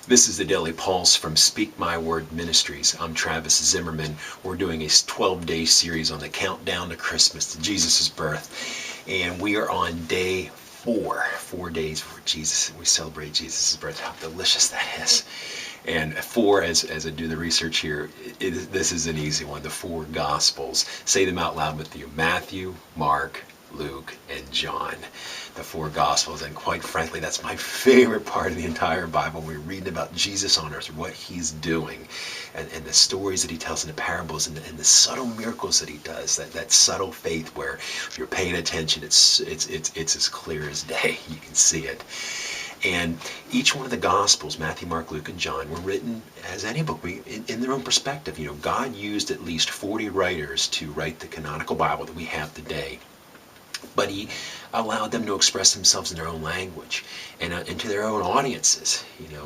This is the Daily Pulse from Speak My Word Ministries. I'm Travis Zimmerman. We're doing a 12-day series on the countdown to Christmas, to Jesus' birth. And we are on day 4. 4 days before Jesus. We celebrate Jesus' birth. How delicious that is. And 4, as I do the research here, this is an easy one. The 4 Gospels. Say them out loud with you. Matthew, Mark, Luke, and John. The 4 Gospels, and quite frankly, that's my favorite part of the entire Bible. We're reading about Jesus on earth, what he's doing, and the stories that he tells in the parables, and the subtle miracles that he does. That subtle faith where if you're paying attention, it's as clear as day. You can see it. And each one of the Gospels, Matthew, Mark, Luke, and John, were written as any book in their own perspective. God used at least 40 writers to write the canonical Bible that we have today. But he allowed them to express themselves in their own language and to their own audiences.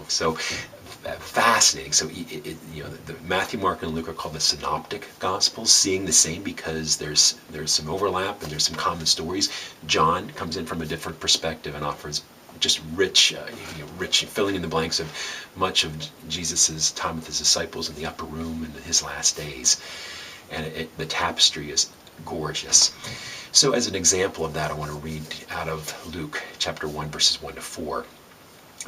So fascinating. So the Matthew, Mark, and Luke are called the Synoptic Gospels, seeing the same because there's some overlap and there's some common stories. John comes in from a different perspective and offers just rich filling in the blanks of much of Jesus' time with his disciples in the upper room and his last days. And the tapestry is gorgeous. So as an example of that, I want to read out of Luke chapter 1, verses 1 to 4.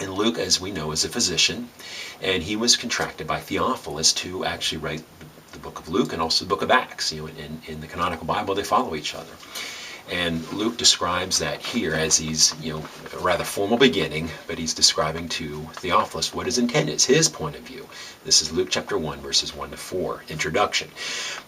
And Luke, as we know, is a physician, and he was contracted by Theophilus to actually write the book of Luke and also the book of Acts. In the canonical Bible, they follow each other. And Luke describes that here as he's, a rather formal beginning, but he's describing to Theophilus what his intent is, his point of view. This is Luke chapter 1, verses 1 to 4. Introduction.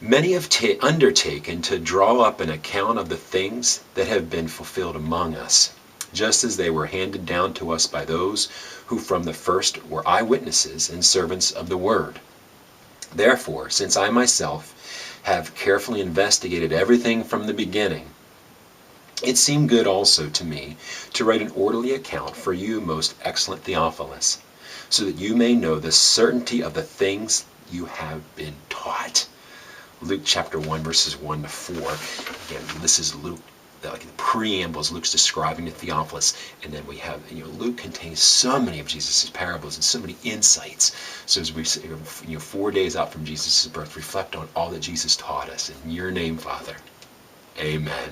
Many have undertaken to draw up an account of the things that have been fulfilled among us, just as they were handed down to us by those who from the first were eyewitnesses and servants of the word. Therefore, since I myself have carefully investigated everything from the beginning, it seemed good also to me to write an orderly account for you, most excellent Theophilus, so that you may know the certainty of the things you have been taught. Luke chapter 1, verses 1 to 4. Again, this is Luke, like the preambles, Luke's describing to Theophilus, and then we have, Luke contains so many of Jesus' parables and so many insights. So as we, 4 days out from Jesus' birth, reflect on all that Jesus taught us. In your name, Father, amen.